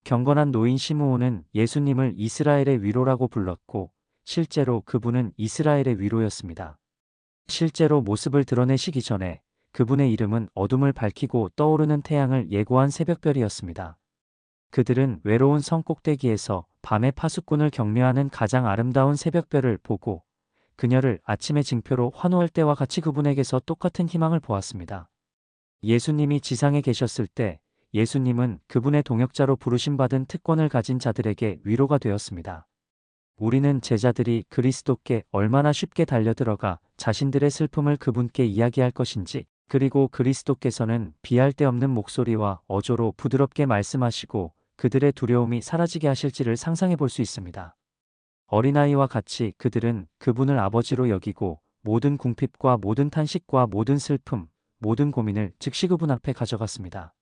경건한 노인 시므온은 예수님을 이스라엘의 위로라고 불렀고 실제로 그분은 이스라엘의 위로였습니다. 실제로 모습을 드러내시기 전에 그분의 이름은 어둠을 밝히고 떠오르는 태양을 예고한 새벽별이었습니다. 그들은 외로운 성 꼭대기에서 밤의 파수꾼을 격려하는 가장 아름다운 새벽별을 보고 그녀를 아침의 징표로 환호할 때와 같이 그분에게서 똑같은 희망을 보았습니다. 예수님이 지상에 계셨을 때 예수님은 그분의 동역자로 부르심받은 특권을 가진 자들에게 위로가 되었습니다. 우리는 제자들이 그리스도께 얼마나 쉽게 달려들어가 자신들의 슬픔을 그분께 이야기할 것인지, 그리고 그리스도께서는 비할 데 없는 목소리와 어조로 부드럽게 말씀하시고 그들의 두려움이 사라지게 하실지를 상상해 볼 수 있습니다. 어린아이와 같이 그들은 그분을 아버지로 여기고 모든 궁핍과 모든 탄식과 모든 슬픔, 모든 고민을 즉시 그분 앞에 가져갔습니다.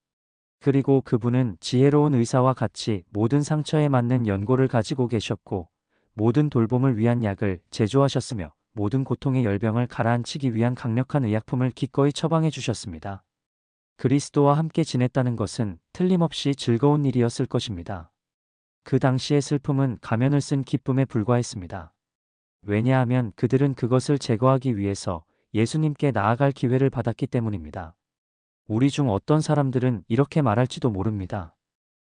그리고 그분은 지혜로운 의사와 같이 모든 상처에 맞는 연고를 가지고 계셨고 모든 돌봄을 위한 약을 제조하셨으며 모든 고통의 열병을 가라앉히기 위한 강력한 의약품을 기꺼이 처방해 주셨습니다. 그리스도와 함께 지냈다는 것은 틀림없이 즐거운 일이었을 것입니다. 그 당시의 슬픔은 가면을 쓴 기쁨에 불과했습니다. 왜냐하면 그들은 그것을 제거하기 위해서 예수님께 나아갈 기회를 받았기 때문입니다. 우리 중 어떤 사람들은 이렇게 말할지도 모릅니다.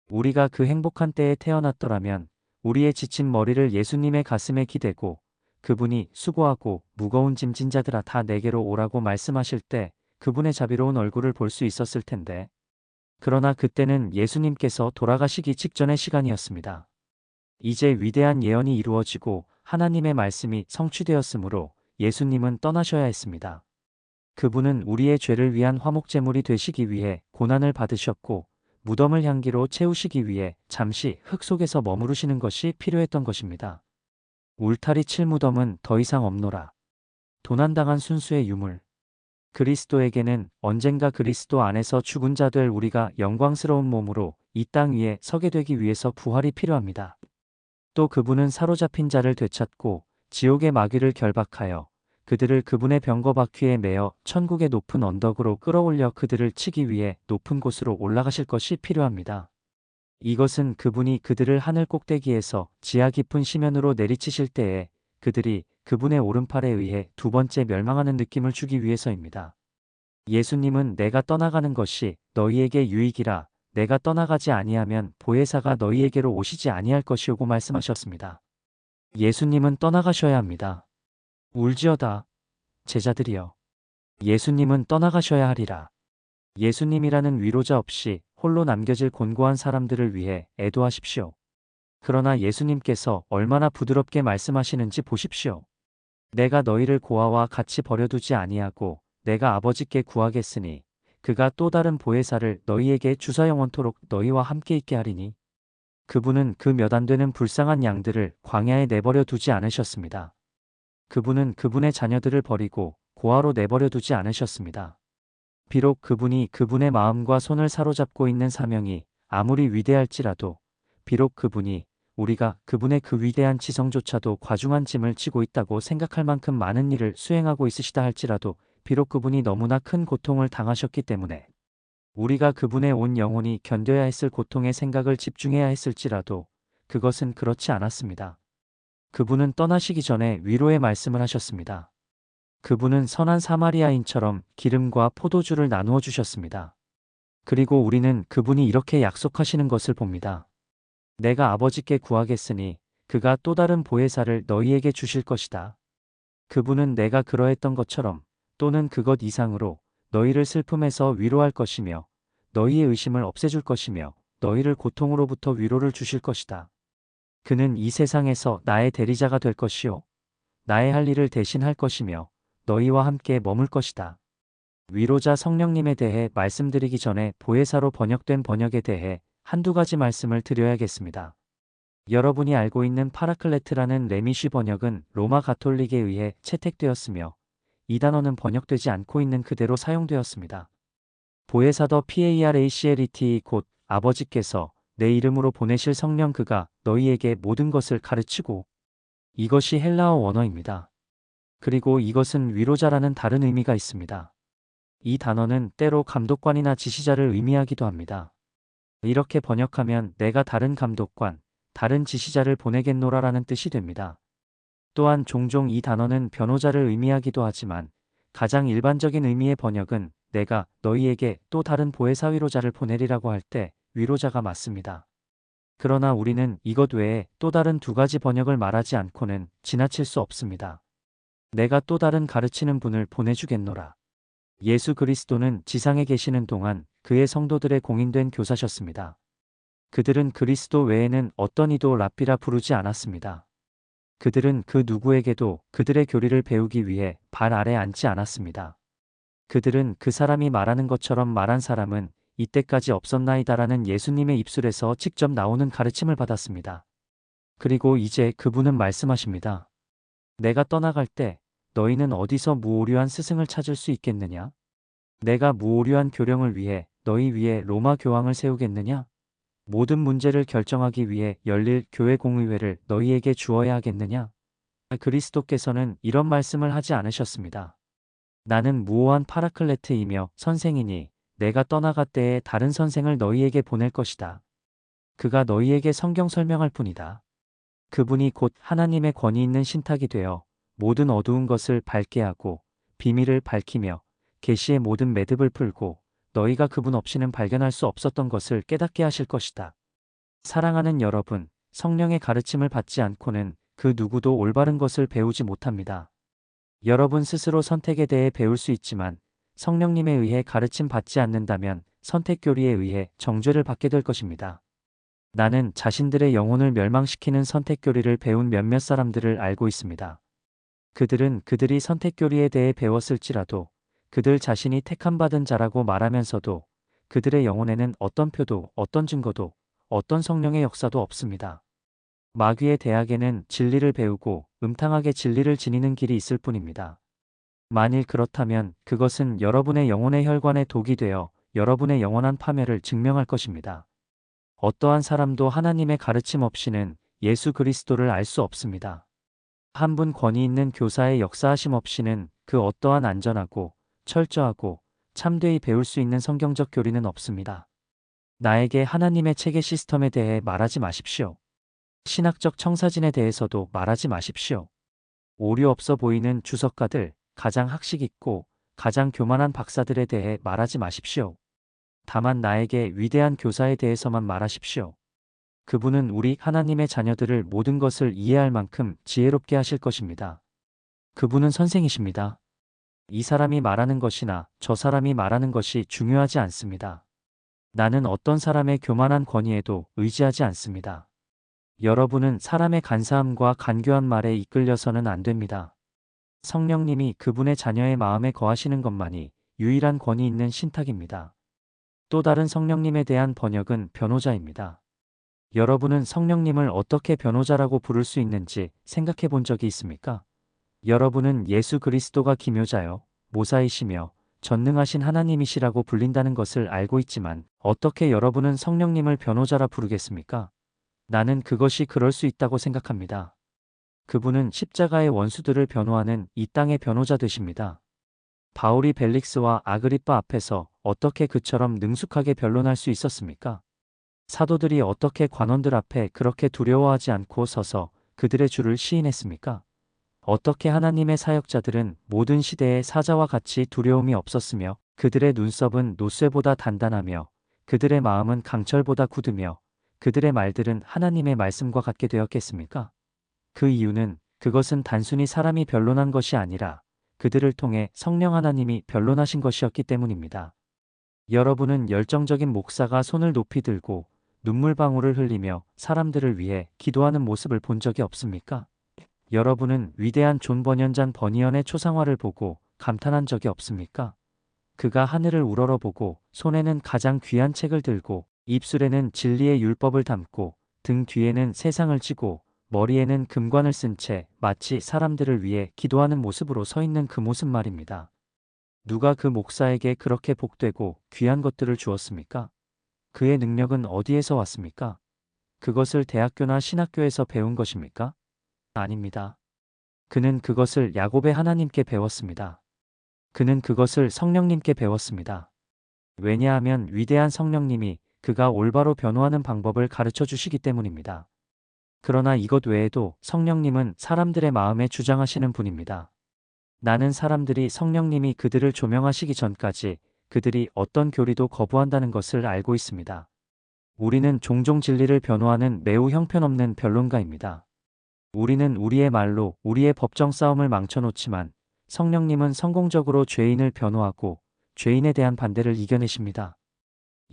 우리가 그 행복한 때에 태어났더라면 우리의 지친 머리를 예수님의 가슴에 기대고 그분이 수고하고 무거운 짐진 자들아 다 내게로 오라고 말씀하실 때 그분의 자비로운 얼굴을 볼 수 있었을 텐데. 그러나 그때는 예수님께서 돌아가시기 직전의 시간이었습니다. 이제 위대한 예언이 이루어지고 하나님의 말씀이 성취되었으므로 예수님은 떠나셔야 했습니다. 그분은 우리의 죄를 위한 화목제물이 되시기 위해 고난을 받으셨고 무덤을 향기로 채우시기 위해 잠시 흙 속에서 머무르시는 것이 필요했던 것입니다. 울타리 칠 무덤은 더 이상 없노라. 도난당한 순수의 유물. 그리스도에게는 언젠가 그리스도 안에서 죽은 자 될 우리가 영광스러운 몸으로 이 땅 위에 서게 되기 위해서 부활이 필요합니다. 또 그분은 사로잡힌 자를 되찾고 지옥의 마귀를 결박하여 그들을 그분의 병거 바퀴에 매어 천국의 높은 언덕으로 끌어올려 그들을 치기 위해 높은 곳으로 올라가실 것이 필요합니다. 이것은 그분이 그들을 하늘 꼭대기에서 지하 깊은 심연으로 내리치실 때에 그들이 그분의 오른팔에 의해 두 번째 멸망하는 느낌을 주기 위해서입니다. 예수님은 내가 떠나가는 것이 너희에게 유익이라 내가 떠나가지 아니하면 보혜사가 너희에게로 오시지 아니할 것이오고 말씀하셨습니다. 예수님은 떠나가셔야 합니다. 울지어다 제자들이여. 예수님은 떠나가셔야 하리라. 예수님이라는 위로자 없이 홀로 남겨질 곤고한 사람들을 위해 애도하십시오. 그러나 예수님께서 얼마나 부드럽게 말씀하시는지 보십시오. 내가 너희를 고아와 같이 버려두지 아니하고 내가 아버지께 구하겠으니 그가 또 다른 보혜사를 너희에게 주사 영원토록 너희와 함께 있게 하리니. 그분은 그 몇 안 되는 불쌍한 양들을 광야에 내버려 두지 않으셨습니다. 그분은 그분의 자녀들을 버리고 고아로 내버려 두지 않으셨습니다. 비록 그분이 그분의 마음과 손을 사로잡고 있는 사명이 아무리 위대할지라도, 비록 그분이 우리가 그분의 그 위대한 지성조차도 과중한 짐을 지고 있다고 생각할 만큼 많은 일을 수행하고 있으시다 할지라도, 비록 그분이 너무나 큰 고통을 당하셨기 때문에 우리가 그분의 온 영혼이 견뎌야 했을 고통의 생각을 집중해야 했을지라도 그것은 그렇지 않았습니다. 그분은 떠나시기 전에 위로의 말씀을 하셨습니다. 그분은 선한 사마리아인처럼 기름과 포도주를 나누어 주셨습니다. 그리고 우리는 그분이 이렇게 약속하시는 것을 봅니다. 내가 아버지께 구하겠으니 그가 또 다른 보혜사를 너희에게 주실 것이다. 그분은 내가 그러했던 것처럼 또는 그것 이상으로 너희를 슬픔에서 위로할 것이며 너희의 의심을 없애줄 것이며 너희를 고통으로부터 위로를 주실 것이다. 그는 이 세상에서 나의 대리자가 될 것이요 나의 할 일을 대신할 것이며 너희와 함께 머물 것이다. 위로자 성령님에 대해 말씀드리기 전에 보혜사로 번역된 번역에 대해 한두 가지 말씀을 드려야겠습니다. 여러분이 알고 있는 파라클레트라는 레미쉬 번역은 로마 가톨릭에 의해 채택되었으며 이 단어는 번역되지 않고 있는 그대로 사용되었습니다. 보혜사 더 PARACLET 곧 아버지께서 내 이름으로 보내실 성령 그가 너희에게 모든 것을 가르치고. 이것이 헬라어 원어입니다. 그리고 이것은 위로자라는 다른 의미가 있습니다. 이 단어는 때로 감독관이나 지시자를 의미하기도 합니다. 이렇게 번역하면 내가 다른 감독관, 다른 지시자를 보내겠노라라는 뜻이 됩니다. 또한 종종 이 단어는 변호자를 의미하기도 하지만 가장 일반적인 의미의 번역은 내가 너희에게 또 다른 보혜사위로자를 보내리라고 할 때 위로자가 맞습니다. 그러나 우리는 이것 외에 또 다른 두 가지 번역을 말하지 않고는 지나칠 수 없습니다. 내가 또 다른 가르치는 분을 보내주겠노라. 예수 그리스도는 지상에 계시는 동안 그의 성도들의 공인된 교사셨습니다. 그들은 그리스도 외에는 어떤 이도 랍비라 부르지 않았습니다. 그들은 그 누구에게도 그들의 교리를 배우기 위해 발 아래 앉지 않았습니다. 그들은 그 사람이 말하는 것처럼 말한 사람은 이때까지 없었나이다라는 예수님의 입술에서 직접 나오는 가르침을 받았습니다. 그리고 이제 그분은 말씀하십니다. 내가 떠나갈 때 너희는 어디서 무오류한 스승을 찾을 수 있겠느냐? 내가 무오류한 교령을 위해 너희 위에 로마 교황을 세우겠느냐? 모든 문제를 결정하기 위해 열릴 교회 공의회를 너희에게 주어야 하겠느냐? 그리스도께서는 이런 말씀을 하지 않으셨습니다. 나는 무오한 파라클레트이며 선생이니 내가 떠나갈 때에 다른 선생을 너희에게 보낼 것이다. 그가 너희에게 성경 설명할 뿐이다. 그분이 곧 하나님의 권위 있는 신탁이 되어 모든 어두운 것을 밝게 하고 비밀을 밝히며 계시의 모든 매듭을 풀고 너희가 그분 없이는 발견할 수 없었던 것을 깨닫게 하실 것이다. 사랑하는 여러분, 성령의 가르침을 받지 않고는 그 누구도 올바른 것을 배우지 못합니다. 여러분 스스로 선택에 대해 배울 수 있지만 성령님에 의해 가르침 받지 않는다면 선택교리에 의해 정죄를 받게 될 것입니다. 나는 자신들의 영혼을 멸망시키는 선택교리를 배운 몇몇 사람들을 알고 있습니다. 그들은 그들이 선택교리에 대해 배웠을지라도 그들 자신이 택함받은 자라고 말하면서도 그들의 영혼에는 어떤 표도 어떤 증거도 어떤 성령의 역사도 없습니다. 마귀의 대학에는 진리를 배우고 음탕하게 진리를 지니는 길이 있을 뿐입니다. 만일 그렇다면 그것은 여러분의 영혼의 혈관에 독이 되어 여러분의 영원한 파멸을 증명할 것입니다. 어떠한 사람도 하나님의 가르침 없이는 예수 그리스도를 알 수 없습니다. 한 분 권위 있는 교사의 역사하심 없이는 그 어떠한 안전하고 철저하고 참되이 배울 수 있는 성경적 교리는 없습니다. 나에게 하나님의 체계 시스템에 대해 말하지 마십시오. 신학적 청사진에 대해서도 말하지 마십시오. 오류 없어 보이는 주석가들, 가장 학식 있고 가장 교만한 박사들에 대해 말하지 마십시오. 다만 나에게 위대한 교사에 대해서만 말하십시오. 그분은 우리 하나님의 자녀들을 모든 것을 이해할 만큼 지혜롭게 하실 것입니다. 그분은 선생이십니다. 이 사람이 말하는 것이나 저 사람이 말하는 것이 중요하지 않습니다. 나는 어떤 사람의 교만한 권위에도 의지하지 않습니다. 여러분은 사람의 간사함과 간교한 말에 이끌려서는 안 됩니다. 성령님이 그분의 자녀의 마음에 거하시는 것만이 유일한 권위 있는 신탁입니다. 또 다른 성령님에 대한 번역은 변호자입니다. 여러분은 성령님을 어떻게 변호자라고 부를 수 있는지 생각해 본 적이 있습니까? 여러분은 예수 그리스도가 기묘자요, 모사이시며 전능하신 하나님이시라고 불린다는 것을 알고 있지만 어떻게 여러분은 성령님을 변호자라 부르겠습니까? 나는 그것이 그럴 수 있다고 생각합니다. 그분은 십자가의 원수들을 변호하는 이 땅의 변호자 되십니다. 바울이 벨릭스와 아그리빠 앞에서 어떻게 그처럼 능숙하게 변론할 수 있었습니까? 사도들이 어떻게 관원들 앞에 그렇게 두려워하지 않고 서서 그들의 주를 시인했습니까? 어떻게 하나님의 사역자들은 모든 시대의 사자와 같이 두려움이 없었으며 그들의 눈썹은 노쇠보다 단단하며 그들의 마음은 강철보다 굳으며 그들의 말들은 하나님의 말씀과 같게 되었겠습니까? 그 이유는 그것은 단순히 사람이 변론한 것이 아니라 그들을 통해 성령 하나님이 변론하신 것이었기 때문입니다. 여러분은 열정적인 목사가 손을 높이 들고 눈물방울을 흘리며 사람들을 위해 기도하는 모습을 본 적이 없습니까? 여러분은 위대한 존 버년잔 버니언의 초상화를 보고 감탄한 적이 없습니까? 그가 하늘을 우러러보고 손에는 가장 귀한 책을 들고 입술에는 진리의 율법을 담고 등 뒤에는 세상을 지고 머리에는 금관을 쓴 채 마치 사람들을 위해 기도하는 모습으로 서 있는 그 모습 말입니다. 누가 그 목사에게 그렇게 복되고 귀한 것들을 주었습니까? 그의 능력은 어디에서 왔습니까? 그것을 대학교나 신학교에서 배운 것입니까? 아닙니다. 그는 그것을 야곱의 하나님께 배웠습니다. 그는 그것을 성령님께 배웠습니다. 왜냐하면 위대한 성령님이 그가 올바로 변호하는 방법을 가르쳐 주시기 때문입니다. 그러나 이것 외에도 성령님은 사람들의 마음에 주장하시는 분입니다. 나는 사람들이 성령님이 그들을 조명하시기 전까지 그들이 어떤 교리도 거부한다는 것을 알고 있습니다. 우리는 종종 진리를 변호하는 매우 형편없는 변론가입니다. 우리는 우리의 말로 우리의 법정 싸움을 망쳐놓지만 성령님은 성공적으로 죄인을 변호하고 죄인에 대한 반대를 이겨내십니다.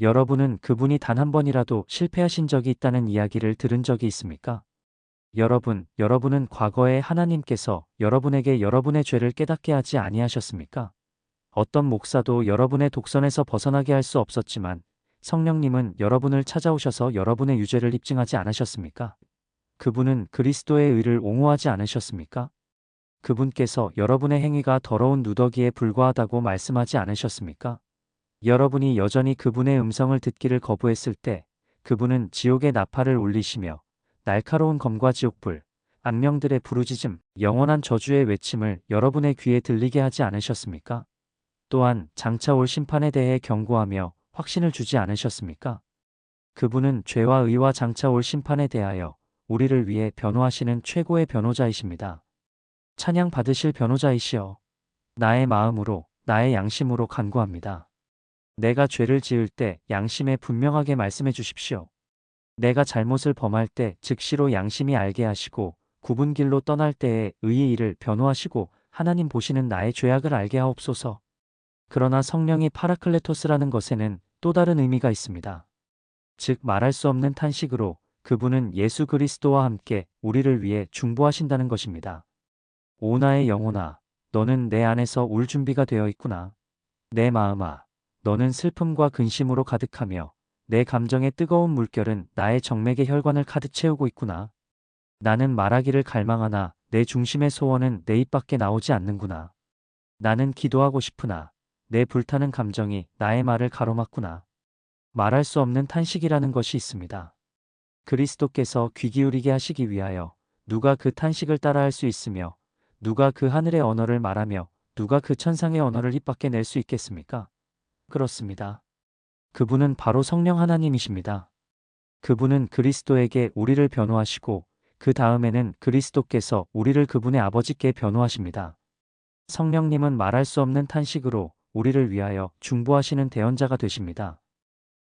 여러분은 그분이 단 한 번이라도 실패하신 적이 있다는 이야기를 들은 적이 있습니까? 여러분은 과거에 하나님께서 여러분에게 여러분의 죄를 깨닫게 하지 아니하셨습니까? 어떤 목사도 여러분의 독선에서 벗어나게 할 수 없었지만 성령님은 여러분을 찾아오셔서 여러분의 유죄를 입증하지 않으셨습니까? 그분은 그리스도의 의를 옹호하지 않으셨습니까? 그분께서 여러분의 행위가 더러운 누더기에 불과하다고 말씀하지 않으셨습니까? 여러분이 여전히 그분의 음성을 듣기를 거부했을 때 그분은 지옥의 나팔을 울리시며 날카로운 검과 지옥불, 악령들의 부르짖음, 영원한 저주의 외침을 여러분의 귀에 들리게 하지 않으셨습니까? 또한 장차 올 심판에 대해 경고하며 확신을 주지 않으셨습니까? 그분은 죄와 의와 장차 올 심판에 대하여 우리를 위해 변호하시는 최고의 변호자이십니다. 찬양 받으실 변호자이시여. 나의 마음으로, 나의 양심으로 간구합니다. 내가 죄를 지을 때 양심에 분명하게 말씀해 주십시오. 내가 잘못을 범할 때 즉시로 양심이 알게 하시고 굽은 길로 떠날 때에 의의 일을 변호하시고 하나님 보시는 나의 죄악을 알게 하옵소서. 그러나 성령이 파라클레토스라는 것에는 또 다른 의미가 있습니다. 즉 말할 수 없는 탄식으로 그분은 예수 그리스도와 함께 우리를 위해 중보하신다는 것입니다. 오 나의 영혼아, 너는 내 안에서 울 준비가 되어 있구나. 내 마음아, 너는 슬픔과 근심으로 가득하며 내 감정의 뜨거운 물결은 나의 정맥의 혈관을 가득 채우고 있구나. 나는 말하기를 갈망하나 내 중심의 소원은 내 입 밖에 나오지 않는구나. 나는 기도하고 싶으나 내 불타는 감정이 나의 말을 가로막구나. 말할 수 없는 탄식이라는 것이 있습니다. 그리스도께서 귀 기울이게 하시기 위하여 누가 그 탄식을 따라할 수 있으며 누가 그 하늘의 언어를 말하며 누가 그 천상의 언어를 입 밖에 낼 수 있겠습니까? 그렇습니다. 그분은 바로 성령 하나님이십니다. 그분은 그리스도에게 우리를 변호하시고 그 다음에는 그리스도께서 우리를 그분의 아버지께 변호하십니다. 성령님은 말할 수 없는 탄식으로 우리를 위하여 중보하시는 대언자가 되십니다.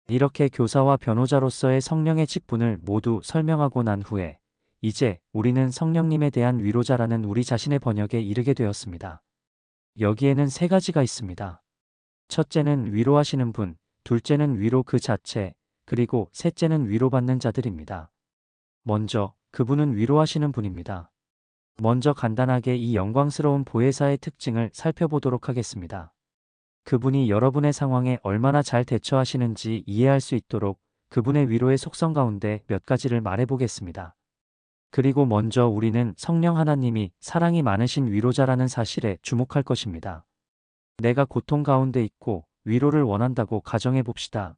이렇게 교사와 변호자로서의 성령의 직분을 모두 설명하고 난 후에 이제 우리는 성령님에 대한 위로자라는 우리 자신의 번역에 이르게 되었습니다. 여기에는 세 가지가 있습니다. 첫째는 위로하시는 분, 둘째는 위로 그 자체, 그리고 셋째는 위로받는 자들입니다. 먼저 그분은 위로하시는 분입니다. 먼저 간단하게 이 영광스러운 보혜사의 특징을 살펴보도록 하겠습니다. 그분이 여러분의 상황에 얼마나 잘 대처하시는지 이해할 수 있도록 그분의 위로의 속성 가운데 몇 가지를 말해보겠습니다. 그리고 먼저 우리는 성령 하나님이 사랑이 많으신 위로자라는 사실에 주목할 것입니다. 내가 고통 가운데 있고 위로를 원한다고 가정해 봅시다.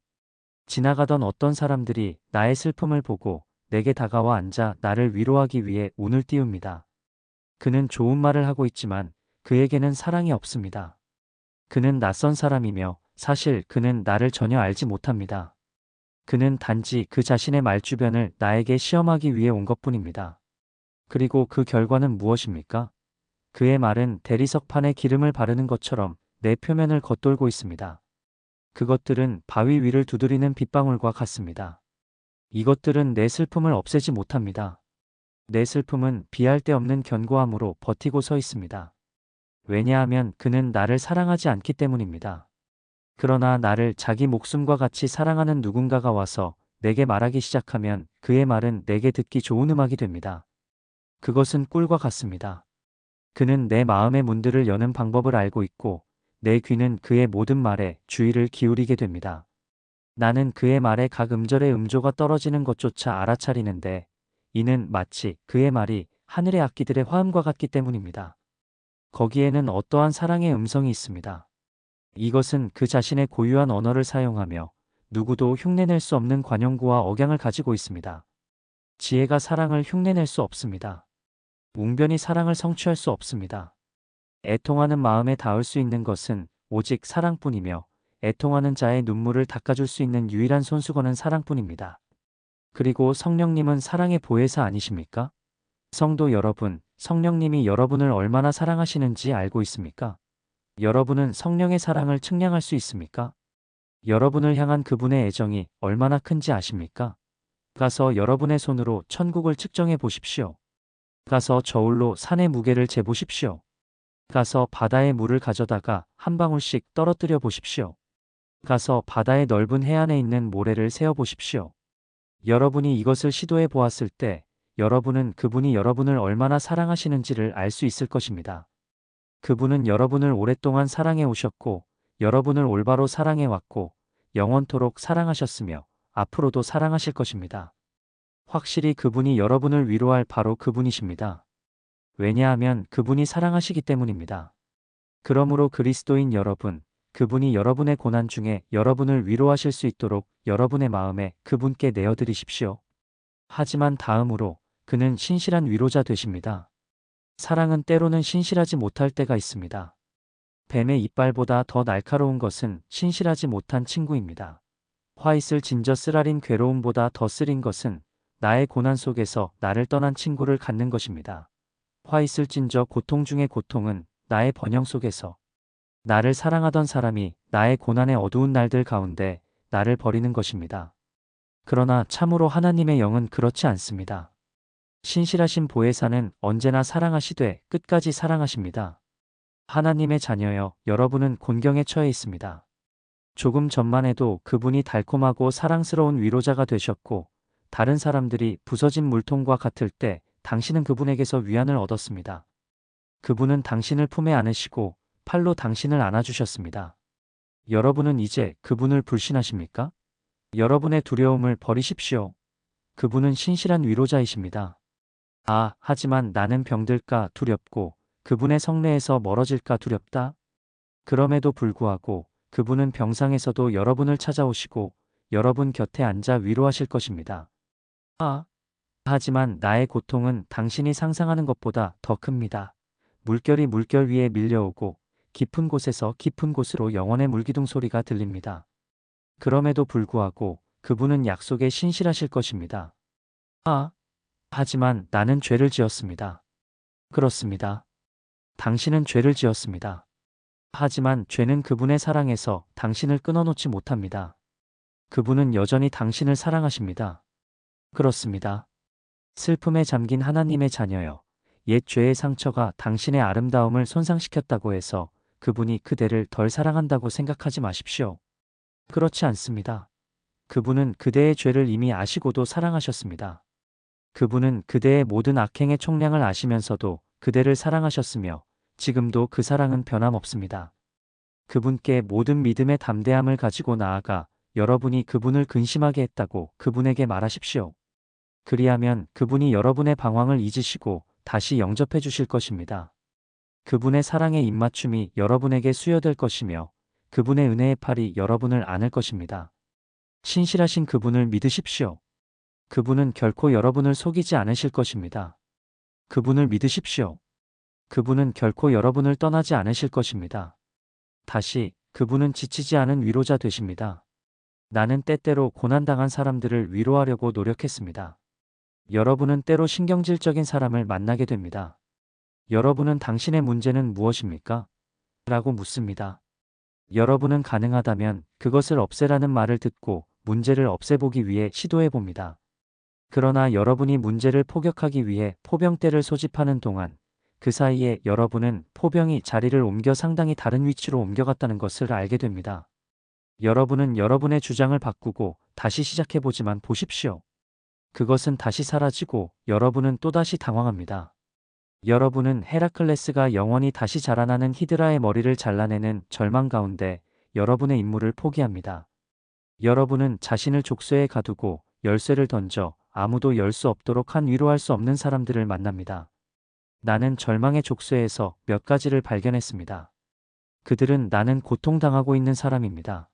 지나가던 어떤 사람들이 나의 슬픔을 보고 내게 다가와 앉아 나를 위로하기 위해 운을 띄웁니다. 그는 좋은 말을 하고 있지만 그에게는 사랑이 없습니다. 그는 낯선 사람이며 사실 그는 나를 전혀 알지 못합니다. 그는 단지 그 자신의 말주변을 나에게 시험하기 위해 온 것뿐입니다. 그리고 그 결과는 무엇입니까? 그의 말은 대리석판에 기름을 바르는 것처럼 내 표면을 겉돌고 있습니다. 그것들은 바위 위를 두드리는 빗방울과 같습니다. 이것들은 내 슬픔을 없애지 못합니다. 내 슬픔은 비할 데 없는 견고함으로 버티고 서 있습니다. 왜냐하면 그는 나를 사랑하지 않기 때문입니다. 그러나 나를 자기 목숨과 같이 사랑하는 누군가가 와서 내게 말하기 시작하면 그의 말은 내게 듣기 좋은 음악이 됩니다. 그것은 꿀과 같습니다. 그는 내 마음의 문들을 여는 방법을 알고 있고 내 귀는 그의 모든 말에 주의를 기울이게 됩니다. 나는 그의 말에 각 음절의 음조가 떨어지는 것조차 알아차리는데 이는 마치 그의 말이 하늘의 악기들의 화음과 같기 때문입니다. 거기에는 어떠한 사랑의 음성이 있습니다. 이것은 그 자신의 고유한 언어를 사용하며 누구도 흉내낼 수 없는 관용구와 억양을 가지고 있습니다. 지혜가 사랑을 흉내낼 수 없습니다. 웅변이 사랑을 성취할 수 없습니다. 애통하는 마음에 닿을 수 있는 것은 오직 사랑뿐이며 애통하는 자의 눈물을 닦아줄 수 있는 유일한 손수건은 사랑뿐입니다. 그리고 성령님은 사랑의 보혜사 아니십니까? 성도 여러분, 성령님이 여러분을 얼마나 사랑하시는지 알고 있습니까? 여러분은 성령의 사랑을 측량할 수 있습니까? 여러분을 향한 그분의 애정이 얼마나 큰지 아십니까? 가서 여러분의 손으로 천국을 측정해 보십시오. 가서 저울로 산의 무게를 재보십시오. 가서 바다의 물을 가져다가 한 방울씩 떨어뜨려 보십시오. 가서 바다의 넓은 해안에 있는 모래를 세어 보십시오. 여러분이 이것을 시도해 보았을 때 여러분은 그분이 여러분을 얼마나 사랑하시는지를 알 수 있을 것입니다. 그분은 여러분을 오랫동안 사랑해 오셨고 여러분을 올바로 사랑해 왔고 영원토록 사랑하셨으며 앞으로도 사랑하실 것입니다. 확실히 그분이 여러분을 위로할 바로 그분이십니다. 왜냐하면 그분이 사랑하시기 때문입니다. 그러므로 그리스도인 여러분, 그분이 여러분의 고난 중에 여러분을 위로하실 수 있도록 여러분의 마음에 그분께 내어드리십시오. 하지만 다음으로 그는 신실한 위로자 되십니다. 사랑은 때로는 신실하지 못할 때가 있습니다. 뱀의 이빨보다 더 날카로운 것은 신실하지 못한 친구입니다. 화 있을 진저 쓰라린 괴로움보다 더 쓰린 것은 나의 고난 속에서 나를 떠난 친구를 갖는 것입니다. 화 있을 진저 고통 중의 고통은 나의 번영 속에서 나를 사랑하던 사람이 나의 고난의 어두운 날들 가운데 나를 버리는 것입니다. 그러나 참으로 하나님의 영은 그렇지 않습니다. 신실하신 보혜사는 언제나 사랑하시되 끝까지 사랑하십니다. 하나님의 자녀여, 여러분은 곤경에 처해 있습니다. 조금 전만 해도 그분이 달콤하고 사랑스러운 위로자가 되셨고 다른 사람들이 부서진 물통과 같을 때 당신은 그분에게서 위안을 얻었습니다. 그분은 당신을 품에 안으시고 팔로 당신을 안아주셨습니다. 여러분은 이제 그분을 불신하십니까? 여러분의 두려움을 버리십시오. 그분은 신실한 위로자이십니다. 하지만 나는 병들까 두렵고 그분의 성례에서 멀어질까 두렵다. 그럼에도 불구하고 그분은 병상에서도 여러분을 찾아오시고 여러분 곁에 앉아 위로하실 것입니다. 하지만 나의 고통은 당신이 상상하는 것보다 더 큽니다. 물결이 물결 위에 밀려오고 깊은 곳에서 깊은 곳으로 영혼의 물기둥 소리가 들립니다. 그럼에도 불구하고 그분은 약속에 신실하실 것입니다. 하지만 나는 죄를 지었습니다. 그렇습니다. 당신은 죄를 지었습니다. 하지만 죄는 그분의 사랑에서 당신을 끊어놓지 못합니다. 그분은 여전히 당신을 사랑하십니다. 그렇습니다. 슬픔에 잠긴 하나님의 자녀여, 옛 죄의 상처가 당신의 아름다움을 손상시켰다고 해서 그분이 그대를 덜 사랑한다고 생각하지 마십시오. 그렇지 않습니다. 그분은 그대의 죄를 이미 아시고도 사랑하셨습니다. 그분은 그대의 모든 악행의 총량을 아시면서도 그대를 사랑하셨으며 지금도 그 사랑은 변함없습니다. 그분께 모든 믿음의 담대함을 가지고 나아가 여러분이 그분을 근심하게 했다고 그분에게 말하십시오. 그리하면 그분이 여러분의 방황을 잊으시고 다시 영접해 주실 것입니다. 그분의 사랑의 입맞춤이 여러분에게 수여될 것이며 그분의 은혜의 팔이 여러분을 안을 것입니다. 신실하신 그분을 믿으십시오. 그분은 결코 여러분을 속이지 않으실 것입니다. 그분을 믿으십시오. 그분은 결코 여러분을 떠나지 않으실 것입니다. 다시, 그분은 지치지 않은 위로자 되십니다. 나는 때때로 고난당한 사람들을 위로하려고 노력했습니다. 여러분은 때로 신경질적인 사람을 만나게 됩니다. 여러분은 당신의 문제는 무엇입니까? 라고 묻습니다. 여러분은 가능하다면 그것을 없애라는 말을 듣고 문제를 없애보기 위해 시도해 봅니다. 그러나 여러분이 문제를 포격하기 위해 포병대를 소집하는 동안 그 사이에 여러분은 포병이 자리를 옮겨 상당히 다른 위치로 옮겨갔다는 것을 알게 됩니다. 여러분은 여러분의 주장을 바꾸고 다시 시작해보지만 보십시오. 그것은 다시 사라지고 여러분은 또다시 당황합니다. 여러분은 헤라클레스가 영원히 다시 자라나는 히드라의 머리를 잘라내는 절망 가운데 여러분의 임무를 포기합니다. 여러분은 자신을 족쇄에 가두고 열쇠를 던져 아무도 열 수 없도록 한 위로할 수 없는 사람들을 만납니다. 나는 절망의 족쇄에서 몇 가지를 발견했습니다. 그들은 나는 고통당하고 있는 사람입니다.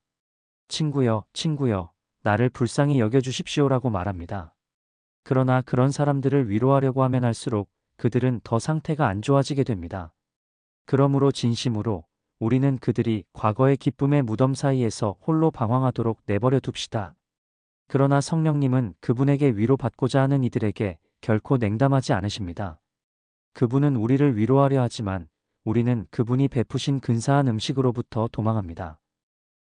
친구여, 나를 불쌍히 여겨주십시오라고 말합니다. 그러나 그런 사람들을 위로하려고 하면 할수록 그들은 더 상태가 안 좋아지게 됩니다. 그러므로 진심으로 우리는 그들이 과거의 기쁨의 무덤 사이에서 홀로 방황하도록 내버려 둡시다. 그러나 성령님은 그분에게 위로받고자 하는 이들에게 결코 냉담하지 않으십니다. 그분은 우리를 위로하려 하지만 우리는 그분이 베푸신 근사한 음식으로부터 도망합니다.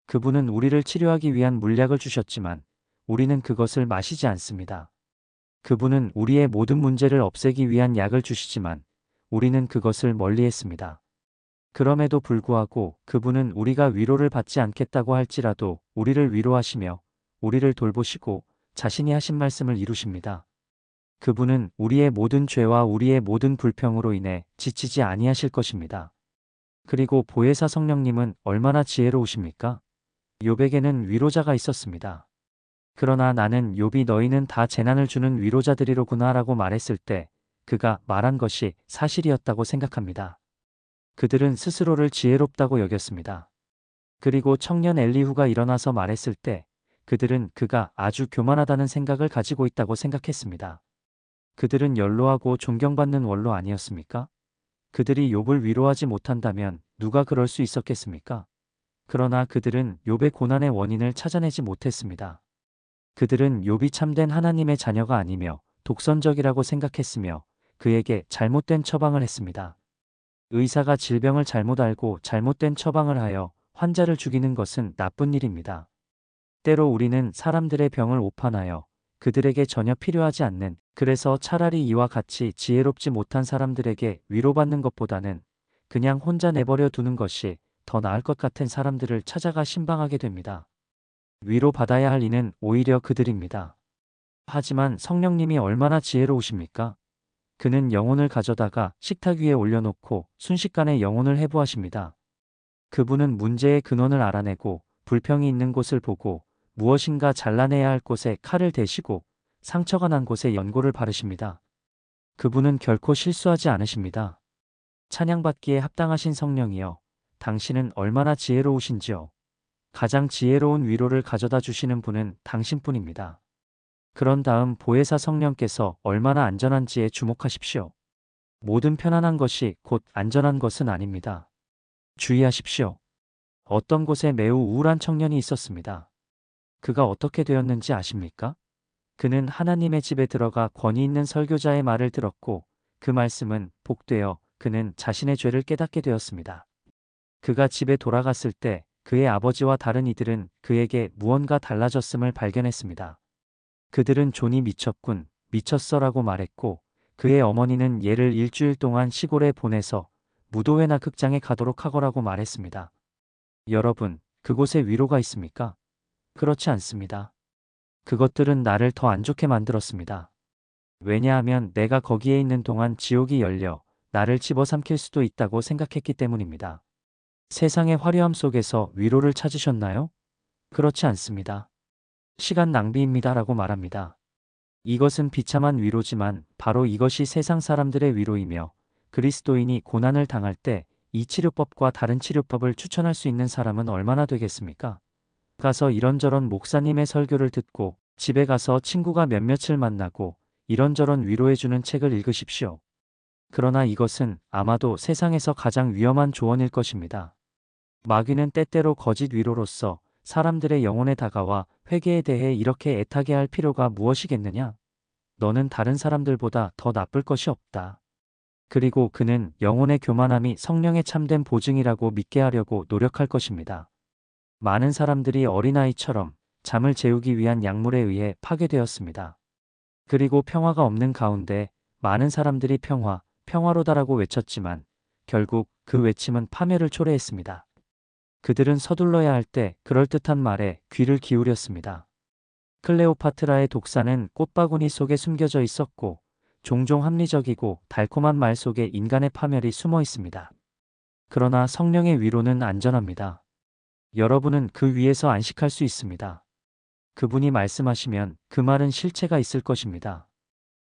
그분은 우리를 치료하기 위한 물약을 주셨지만 우리는 그것을 마시지 않습니다. 그분은 우리의 모든 문제를 없애기 위한 약을 주시지만 우리는 그것을 멀리했습니다. 그럼에도 불구하고 그분은 우리가 위로를 받지 않겠다고 할지라도 우리를 위로하시며 우리를 돌보시고 자신이 하신 말씀을 이루십니다. 그분은 우리의 모든 죄와 우리의 모든 불평으로 인해 지치지 아니하실 것입니다. 그리고 보혜사 성령님은 얼마나 지혜로우십니까? 욥에게는 위로자가 있었습니다. 그러나 나는 욥이 너희는 다 재난을 주는 위로자들이로구나 라고 말했을 때 그가 말한 것이 사실이었다고 생각합니다. 그들은 스스로를 지혜롭다고 여겼습니다. 그리고 청년 엘리후가 일어나서 말했을 때 그들은 그가 아주 교만하다는 생각을 가지고 있다고 생각했습니다. 그들은 연로하고 존경받는 원로 아니었습니까? 그들이 욥을 위로하지 못한다면 누가 그럴 수 있었겠습니까? 그러나 그들은 욥의 고난의 원인을 찾아내지 못했습니다. 그들은 욥이 참된 하나님의 자녀가 아니며 독선적이라고 생각했으며 그에게 잘못된 처방을 했습니다. 의사가 질병을 잘못 알고 잘못된 처방을 하여 환자를 죽이는 것은 나쁜 일입니다. 때로 우리는 사람들의 병을 오판하여 그들에게 전혀 필요하지 않는, 그래서 차라리 이와 같이 지혜롭지 못한 사람들에게 위로받는 것보다는 그냥 혼자 내버려 두는 것이 더 나을 것 같은 사람들을 찾아가 신방하게 됩니다. 위로받아야 할 이는 오히려 그들입니다. 하지만 성령님이 얼마나 지혜로우십니까? 그는 영혼을 가져다가 식탁 위에 올려놓고 순식간에 영혼을 해부하십니다. 그분은 문제의 근원을 알아내고 불평이 있는 곳을 보고 무엇인가 잘라내야 할 곳에 칼을 대시고 상처가 난 곳에 연고를 바르십니다. 그분은 결코 실수하지 않으십니다. 찬양받기에 합당하신 성령이여, 당신은 얼마나 지혜로우신지요. 가장 지혜로운 위로를 가져다 주시는 분은 당신뿐입니다. 그런 다음 보혜사 성령께서 얼마나 안전한지에 주목하십시오. 모든 편안한 것이 곧 안전한 것은 아닙니다. 주의하십시오. 어떤 곳에 매우 우울한 청년이 있었습니다. 그가 어떻게 되었는지 아십니까? 그는 하나님의 집에 들어가 권위 있는 설교자의 말을 들었고 그 말씀은 복되어 그는 자신의 죄를 깨닫게 되었습니다. 그가 집에 돌아갔을 때 그의 아버지와 다른 이들은 그에게 무언가 달라졌음을 발견했습니다. 그들은 존이 미쳤군, 미쳤어라고 말했고 그의 어머니는 얘를 일주일 동안 시골에 보내서 무도회나 극장에 가도록 하거라고 말했습니다. 여러분, 그곳에 위로가 있습니까? 그렇지 않습니다. 그것들은 나를 더 안 좋게 만들었습니다. 왜냐하면 내가 거기에 있는 동안 지옥이 열려 나를 집어삼킬 수도 있다고 생각했기 때문입니다. 세상의 화려함 속에서 위로를 찾으셨나요? 그렇지 않습니다. 시간 낭비입니다라고 말합니다. 이것은 비참한 위로지만 바로 이것이 세상 사람들의 위로이며 그리스도인이 고난을 당할 때 이 치료법과 다른 치료법을 추천할 수 있는 사람은 얼마나 되겠습니까? 가서 이런저런 목사님의 설교를 듣고 집에 가서 친구가 몇몇을 만나고 이런저런 위로해주는 책을 읽으십시오. 그러나 이것은 아마도 세상에서 가장 위험한 조언일 것입니다. 마귀는 때때로 거짓 위로로서 사람들의 영혼에 다가와 회개에 대해 이렇게 애타게 할 필요가 무엇이겠느냐? 너는 다른 사람들보다 더 나쁠 것이 없다. 그리고 그는 영혼의 교만함이 성령의 참된 보증이라고 믿게 하려고 노력할 것입니다. 많은 사람들이 어린아이처럼 잠을 재우기 위한 약물에 의해 파괴되었습니다. 그리고 평화가 없는 가운데 많은 사람들이 평화, 평화로다라고 외쳤지만 결국 그 외침은 파멸을 초래했습니다. 그들은 서둘러야 할 때 그럴듯한 말에 귀를 기울였습니다. 클레오파트라의 독사는 꽃바구니 속에 숨겨져 있었고 종종 합리적이고 달콤한 말 속에 인간의 파멸이 숨어 있습니다. 그러나 성령의 위로는 안전합니다. 여러분은 그 위에서 안식할 수 있습니다. 그분이 말씀하시면 그 말은 실체가 있을 것입니다.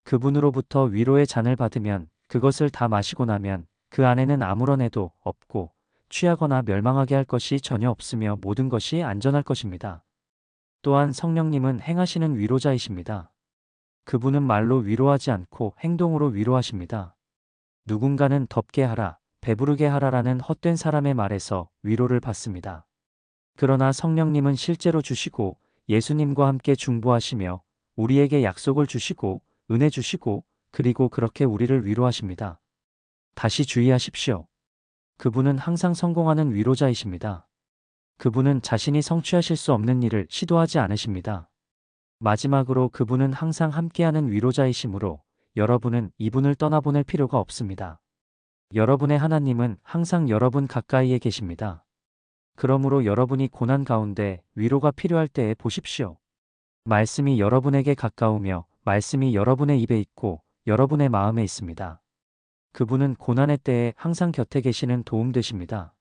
그분으로부터 위로의 잔을 받으면 그것을 다 마시고 나면 그 안에는 아무런 애도 없고 취하거나 멸망하게 할 것이 전혀 없으며 모든 것이 안전할 것입니다. 또한 성령님은 행하시는 위로자이십니다. 그분은 말로 위로하지 않고 행동으로 위로하십니다. 누군가는 덥게 하라, 배부르게 하라라는 헛된 사람의 말에서 위로를 받습니다. 그러나 성령님은 실제로 주시고 예수님과 함께 중보하시며 우리에게 약속을 주시고 은혜 주시고 그리고 그렇게 우리를 위로하십니다. 다시 주의하십시오. 그분은 항상 성공하는 위로자이십니다. 그분은 자신이 성취하실 수 없는 일을 시도하지 않으십니다. 마지막으로 그분은 항상 함께하는 위로자이시므로 여러분은 이분을 떠나보낼 필요가 없습니다. 여러분의 하나님은 항상 여러분 가까이에 계십니다. 그러므로 여러분이 고난 가운데 위로가 필요할 때에 보십시오. 말씀이 여러분에게 가까우며 말씀이 여러분의 입에 있고 여러분의 마음에 있습니다. 그분은 고난의 때에 항상 곁에 계시는 도움 되십니다.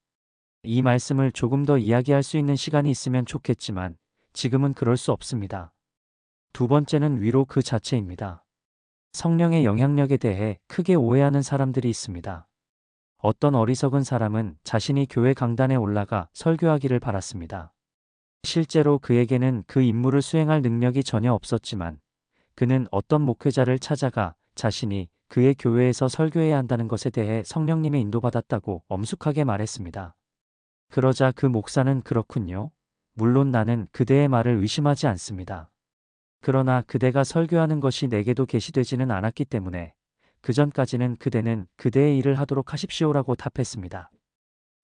이 말씀을 조금 더 이야기할 수 있는 시간이 있으면 좋겠지만 지금은 그럴 수 없습니다. 두 번째는 위로 그 자체입니다. 성령의 영향력에 대해 크게 오해하는 사람들이 있습니다. 어떤 어리석은 사람은 자신이 교회 강단에 올라가 설교하기를 바랐습니다. 실제로 그에게는 그 임무를 수행할 능력이 전혀 없었지만 그는 어떤 목회자를 찾아가 자신이 그의 교회에서 설교해야 한다는 것에 대해 성령님의 인도받았다고 엄숙하게 말했습니다. 그러자 그 목사는 그렇군요. 물론 나는 그대의 말을 의심하지 않습니다. 그러나 그대가 설교하는 것이 내게도 계시되지는 않았기 때문에 그 전까지는 그대는 그대의 일을 하도록 하십시오라고 답했습니다.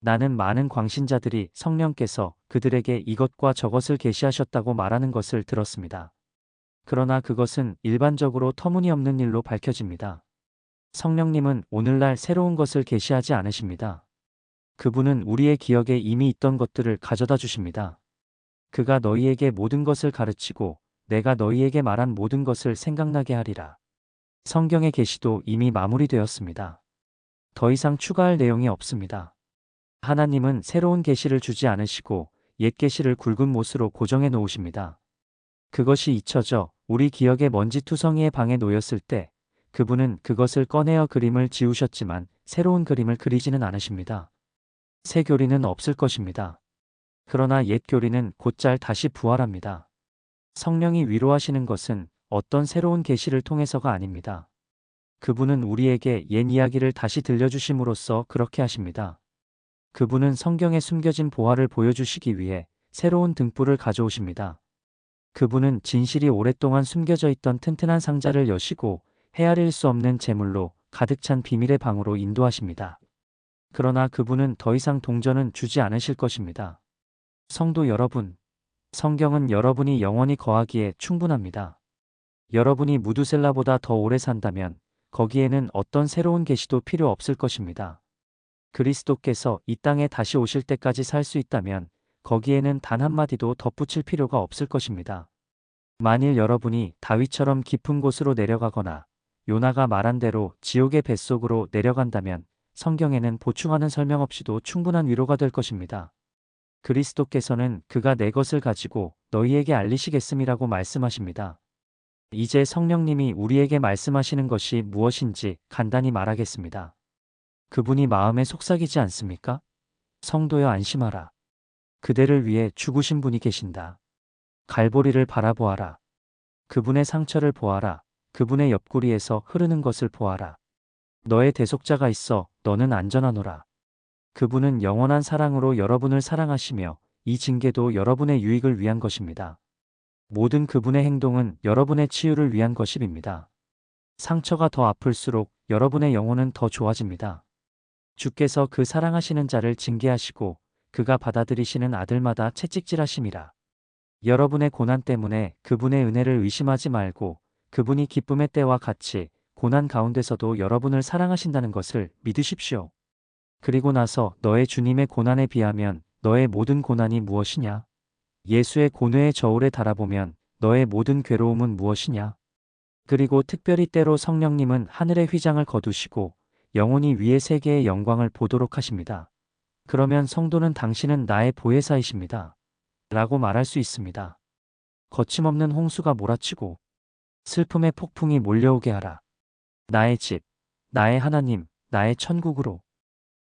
나는 많은 광신자들이 성령께서 그들에게 이것과 저것을 계시하셨다고 말하는 것을 들었습니다. 그러나 그것은 일반적으로 터무니없는 일로 밝혀집니다. 성령님은 오늘날 새로운 것을 계시하지 않으십니다. 그분은 우리의 기억에 이미 있던 것들을 가져다 주십니다. 그가 너희에게 모든 것을 가르치고 내가 너희에게 말한 모든 것을 생각나게 하리라. 성경의 계시도 이미 마무리되었습니다. 더 이상 추가할 내용이 없습니다. 하나님은 새로운 계시를 주지 않으시고 옛 계시를 굵은 못으로 고정해 놓으십니다. 그것이 잊혀져 우리 기억의 먼지투성이의 방에 놓였을 때 그분은 그것을 꺼내어 그림을 지우셨지만 새로운 그림을 그리지는 않으십니다. 새 교리는 없을 것입니다. 그러나 옛 교리는 곧잘 다시 부활합니다. 성령이 위로하시는 것은 어떤 새로운 계시를 통해서가 아닙니다. 그분은 우리에게 옛 이야기를 다시 들려주심으로써 그렇게 하십니다. 그분은 성경에 숨겨진 보화를 보여주시기 위해 새로운 등불을 가져오십니다. 그분은 진실이 오랫동안 숨겨져 있던 튼튼한 상자를 여시고 헤아릴 수 없는 재물로 가득 찬 비밀의 방으로 인도하십니다. 그러나 그분은 더 이상 동전은 주지 않으실 것입니다. 성도 여러분, 성경은 여러분이 영원히 거하기에 충분합니다. 여러분이 무두셀라보다 더 오래 산다면 거기에는 어떤 새로운 계시도 필요 없을 것입니다. 그리스도께서 이 땅에 다시 오실 때까지 살 수 있다면 거기에는 단 한마디도 덧붙일 필요가 없을 것입니다. 만일 여러분이 다윗처럼 깊은 곳으로 내려가거나 요나가 말한 대로 지옥의 뱃속으로 내려간다면 성경에는 보충하는 설명 없이도 충분한 위로가 될 것입니다. 그리스도께서는 그가 내 것을 가지고 너희에게 알리시겠음이라고 말씀하십니다. 이제 성령님이 우리에게 말씀하시는 것이 무엇인지 간단히 말하겠습니다. 그분이 마음에 속삭이지 않습니까? 성도여 안심하라. 그대를 위해 죽으신 분이 계신다. 갈보리를 바라보아라. 그분의 상처를 보아라. 그분의 옆구리에서 흐르는 것을 보아라. 너의 대속자가 있어 너는 안전하노라. 그분은 영원한 사랑으로 여러분을 사랑하시며 이 징계도 여러분의 유익을 위한 것입니다. 모든 그분의 행동은 여러분의 치유를 위한 것입니다. 상처가 더 아플수록 여러분의 영혼은 더 좋아집니다. 주께서 그 사랑하시는 자를 징계하시고 그가 받아들이시는 아들마다 채찍질하심이라. 여러분의 고난 때문에 그분의 은혜를 의심하지 말고 그분이 기쁨의 때와 같이 고난 가운데서도 여러분을 사랑하신다는 것을 믿으십시오. 그리고 나서 너의 주님의 고난에 비하면 너의 모든 고난이 무엇이냐? 예수의 고뇌의 저울에 달아보면 너의 모든 괴로움은 무엇이냐? 그리고 특별히 때로 성령님은 하늘의 휘장을 거두시고 영혼이 위의 세계의 영광을 보도록 하십니다. 그러면 성도는 당신은 나의 보혜사이십니다. 라고 말할 수 있습니다. 거침없는 홍수가 몰아치고 슬픔의 폭풍이 몰려오게 하라. 나의 집, 나의 하나님, 나의 천국으로,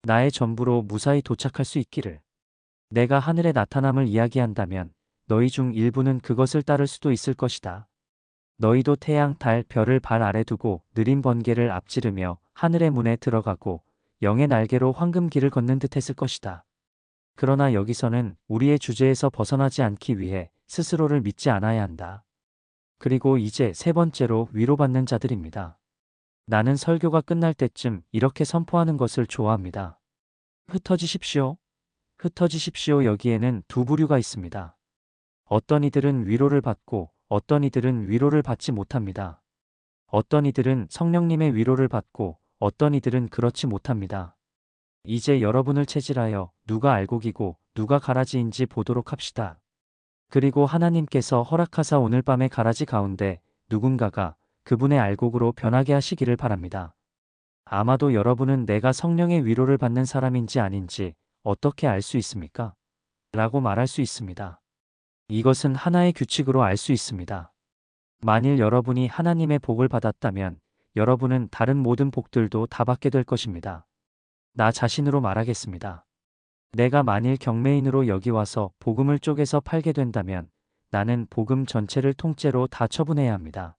나의 전부로 무사히 도착할 수 있기를. 내가 하늘의 나타남을 이야기한다면 너희 중 일부는 그것을 따를 수도 있을 것이다. 너희도 태양, 달, 별을 발 아래 두고 느린 번개를 앞지르며 하늘의 문에 들어가고 영의 날개로 황금길을 걷는 듯 했을 것이다. 그러나 여기서는 우리의 주제에서 벗어나지 않기 위해 스스로를 믿지 않아야 한다. 그리고 이제 세 번째로 위로받는 자들입니다. 나는 설교가 끝날 때쯤 이렇게 선포하는 것을 좋아합니다. 흩어지십시오. 흩어지십시오. 여기에는 두 부류가 있습니다. 어떤 이들은 위로를 받고 어떤 이들은 위로를 받지 못합니다. 어떤 이들은 성령님의 위로를 받고 어떤 이들은 그렇지 못합니다. 이제 여러분을 체질하여 누가 알곡이고 누가 가라지인지 보도록 합시다. 그리고 하나님께서 허락하사 오늘 밤의 가라지 가운데 누군가가 그분의 알곡으로 변하게 하시기를 바랍니다. 아마도 여러분은 내가 성령의 위로를 받는 사람인지 아닌지 어떻게 알 수 있습니까? 라고 말할 수 있습니다. 이것은 하나의 규칙으로 알 수 있습니다. 만일 여러분이 하나님의 복을 받았다면 여러분은 다른 모든 복들도 다 받게 될 것입니다. 나 자신으로 말하겠습니다. 내가 만일 경매인으로 여기 와서 복음을 쪼개서 팔게 된다면 나는 복음 전체를 통째로 다 처분해야 합니다.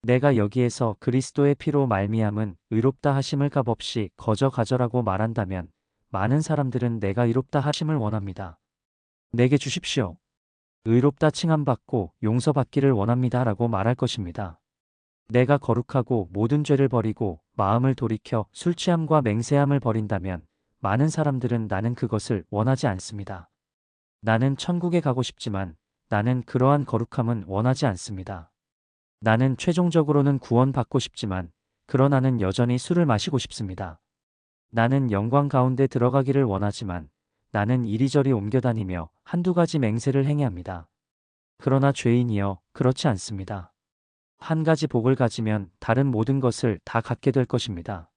내가 여기에서 그리스도의 피로 말미암은 의롭다 하심을 값없이 거저 가져라고 말한다면 많은 사람들은 내가 의롭다 하심을 원합니다. 내게 주십시오. 의롭다 칭함받고 용서받기를 원합니다. 라고 말할 것입니다. 내가 거룩하고 모든 죄를 버리고 마음을 돌이켜 술 취함과 맹세함을 버린다면 많은 사람들은 나는 그것을 원하지 않습니다. 나는 천국에 가고 싶지만 나는 그러한 거룩함은 원하지 않습니다. 나는 최종적으로는 구원받고 싶지만 그러나는 여전히 술을 마시고 싶습니다. 나는 영광 가운데 들어가기를 원하지만 나는 이리저리 옮겨다니며 한두 가지 맹세를 행해야 합니다. 그러나 죄인이여 그렇지 않습니다. 한 가지 복을 가지면 다른 모든 것을 다 갖게 될 것입니다.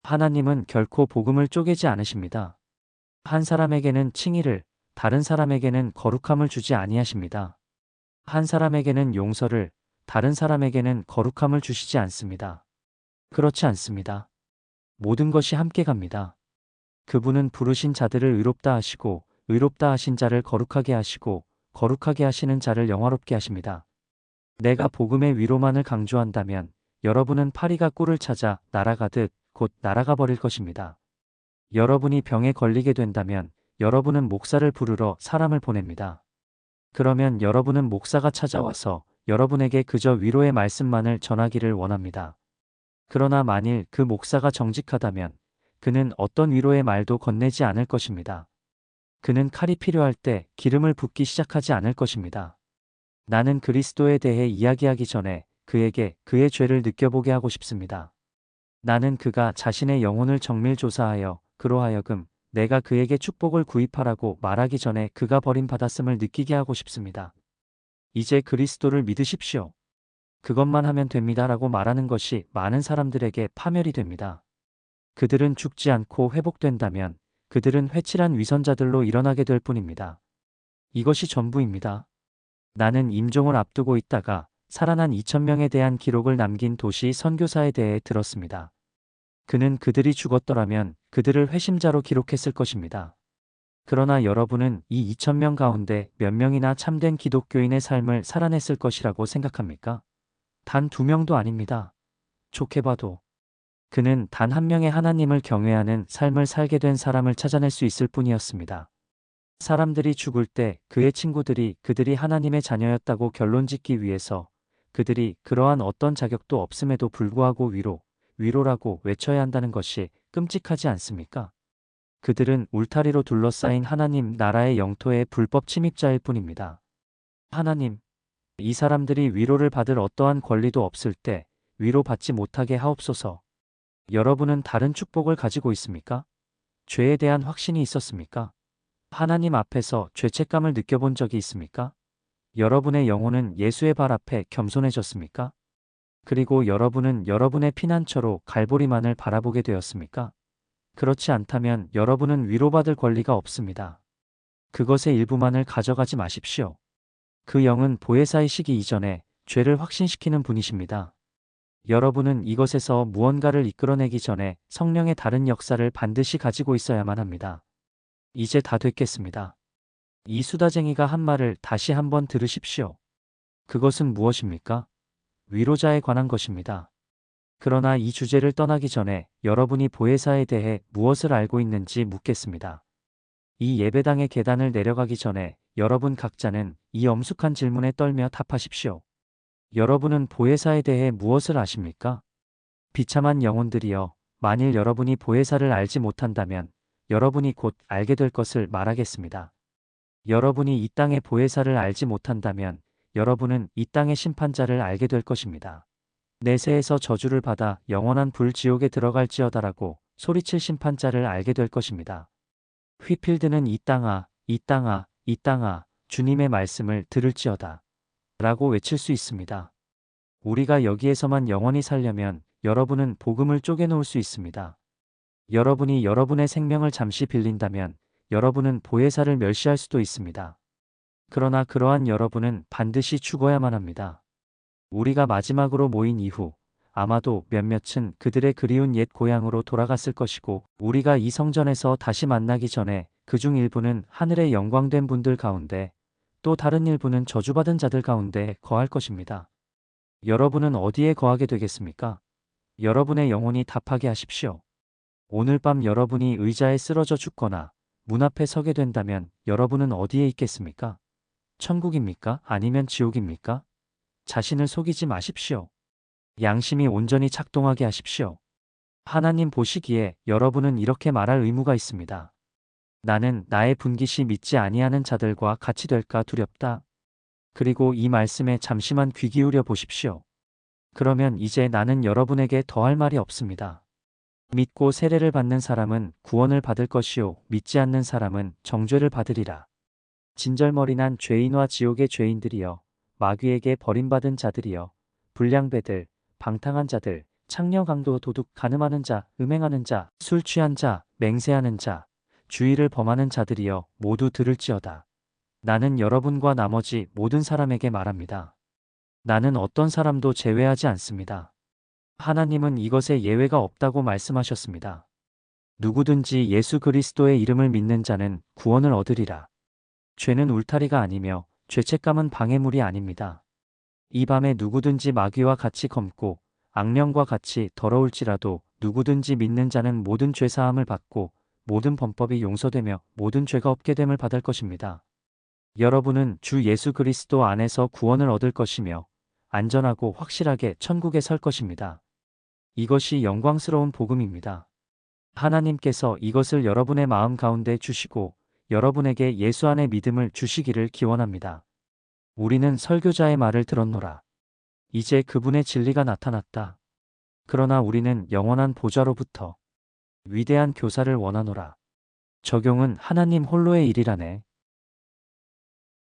하나님은 결코 복음을 쪼개지 않으십니다. 한 사람에게는 칭의를, 다른 사람에게는 거룩함을 주지 아니하십니다. 한 사람에게는 용서를, 다른 사람에게는 거룩함을 주시지 않습니다. 그렇지 않습니다. 모든 것이 함께 갑니다. 그분은 부르신 자들을 의롭다 하시고 의롭다 하신 자를 거룩하게 하시고 거룩하게 하시는 자를 영화롭게 하십니다. 내가 복음의 위로만을 강조한다면 여러분은 파리가 꿀을 찾아 날아가듯 곧 날아가 버릴 것입니다. 여러분이 병에 걸리게 된다면 여러분은 목사를 부르러 사람을 보냅니다. 그러면 여러분은 목사가 찾아와서 여러분에게 그저 위로의 말씀만을 전하기를 원합니다. 그러나 만일 그 목사가 정직하다면 그는 어떤 위로의 말도 건네지 않을 것입니다. 그는 칼이 필요할 때 기름을 붓기 시작하지 않을 것입니다. 나는 그리스도에 대해 이야기하기 전에 그에게 그의 죄를 느껴보게 하고 싶습니다. 나는 그가 자신의 영혼을 정밀 조사하여 그로 하여금 내가 그에게 축복을 구입하라고 말하기 전에 그가 버림받았음을 느끼게 하고 싶습니다. 이제 그리스도를 믿으십시오. 그것만 하면 됩니다라고 말하는 것이 많은 사람들에게 파멸이 됩니다. 그들은 죽지 않고 회복된다면 그들은 회칠한 위선자들로 일어나게 될 뿐입니다. 이것이 전부입니다. 나는 임종을 앞두고 있다가 살아난 2,000명에 대한 기록을 남긴 도시 선교사에 대해 들었습니다. 그는 그들이 죽었더라면 그들을 회심자로 기록했을 것입니다. 그러나 여러분은 이 2,000명 가운데 몇 명이나 참된 기독교인의 삶을 살아냈을 것이라고 생각합니까? 단 2명도 아닙니다. 좋게 봐도. 그는 단 한 명의 하나님을 경외하는 삶을 살게 된 사람을 찾아낼 수 있을 뿐이었습니다. 사람들이 죽을 때 그의 친구들이 그들이 하나님의 자녀였다고 결론짓기 위해서 그들이 그러한 어떤 자격도 없음에도 불구하고 위로라고 외쳐야 한다는 것이 끔찍하지 않습니까? 그들은 울타리로 둘러싸인 하나님 나라의 영토의 불법 침입자일 뿐입니다. 하나님, 이 사람들이 위로를 받을 어떠한 권리도 없을 때 위로받지 못하게 하옵소서. 여러분은 다른 축복을 가지고 있습니까? 죄에 대한 확신이 있었습니까? 하나님 앞에서 죄책감을 느껴본 적이 있습니까? 여러분의 영혼은 예수의 발 앞에 겸손해졌습니까? 그리고 여러분은 여러분의 피난처로 갈보리만을 바라보게 되었습니까? 그렇지 않다면 여러분은 위로받을 권리가 없습니다. 그것의 일부만을 가져가지 마십시오. 그 영은 보혜사이시기 이전에 죄를 확신시키는 분이십니다. 여러분은 이것에서 무언가를 이끌어내기 전에 성령의 다른 역사를 반드시 가지고 있어야만 합니다. 이제 다 됐겠습니다. 이 수다쟁이가 한 말을 다시 한번 들으십시오. 그것은 무엇입니까? 위로자에 관한 것입니다. 그러나 이 주제를 떠나기 전에 여러분이 보혜사에 대해 무엇을 알고 있는지 묻겠습니다. 이 예배당의 계단을 내려가기 전에 여러분 각자는 이 엄숙한 질문에 떨며 답하십시오. 여러분은 보혜사에 대해 무엇을 아십니까? 비참한 영혼들이여, 만일 여러분이 보혜사를 알지 못한다면 여러분이 곧 알게 될 것을 말하겠습니다. 여러분이 이 땅의 보혜사를 알지 못한다면 여러분은 이 땅의 심판자를 알게 될 것입니다. 내세에서 저주를 받아 영원한 불지옥에 들어갈지어다라고 소리칠 심판자를 알게 될 것입니다. 휘필드는 이 땅아, 이 땅아, 이 땅아, 주님의 말씀을 들을지어다 라고 외칠 수 있습니다. 우리가 여기에서만 영원히 살려면 여러분은 복음을 쪼개놓을 수 있습니다. 여러분이 여러분의 생명을 잠시 빌린다면 여러분은 보혜사를 멸시할 수도 있습니다. 그러나 그러한 여러분은 반드시 죽어야만 합니다. 우리가 마지막으로 모인 이후 아마도 몇몇은 그들의 그리운 옛 고향으로 돌아갔을 것이고, 우리가 이 성전에서 다시 만나기 전에 그중 일부는 하늘의 영광된 분들 가운데, 또 다른 일부는 저주받은 자들 가운데 거할 것입니다. 여러분은 어디에 거하게 되겠습니까? 여러분의 영혼이 답하게 하십시오. 오늘 밤 여러분이 의자에 쓰러져 죽거나 문 앞에 서게 된다면 여러분은 어디에 있겠습니까? 천국입니까? 아니면 지옥입니까? 자신을 속이지 마십시오. 양심이 온전히 작동하게 하십시오. 하나님 보시기에 여러분은 이렇게 말할 의무가 있습니다. 나는 나의 분깃이 믿지 아니하는 자들과 같이 될까 두렵다. 그리고 이 말씀에 잠시만 귀 기울여 보십시오. 그러면 이제 나는 여러분에게 더할 말이 없습니다. 믿고 세례를 받는 사람은 구원을 받을 것이요, 믿지 않는 사람은 정죄를 받으리라. 진절머리난 죄인과 지옥의 죄인들이여, 마귀에게 버림받은 자들이여, 불량배들, 방탕한 자들, 창녀 강도 도둑 간음하는 자, 음행하는 자, 술 취한 자, 맹세하는 자, 주의를 범하는 자들이여 모두 들을지어다. 나는 여러분과 나머지 모든 사람에게 말합니다. 나는 어떤 사람도 제외하지 않습니다. 하나님은 이것에 예외가 없다고 말씀하셨습니다. 누구든지 예수 그리스도의 이름을 믿는 자는 구원을 얻으리라. 죄는 울타리가 아니며 죄책감은 방해물이 아닙니다. 이 밤에 누구든지 마귀와 같이 검고 악령과 같이 더러울지라도 누구든지 믿는 자는 모든 죄사함을 받고 모든 범법이 용서되며 모든 죄가 없게 됨을 받을 것입니다. 여러분은 주 예수 그리스도 안에서 구원을 얻을 것이며 안전하고 확실하게 천국에 설 것입니다. 이것이 영광스러운 복음입니다. 하나님께서 이것을 여러분의 마음 가운데 주시고 여러분에게 예수 안에 믿음을 주시기를 기원합니다. 우리는 설교자의 말을 들었노라. 이제 그분의 진리가 나타났다. 그러나 우리는 영원한 보좌로부터 위대한 교사를 원하노라. 적용은 하나님 홀로의 일이라네.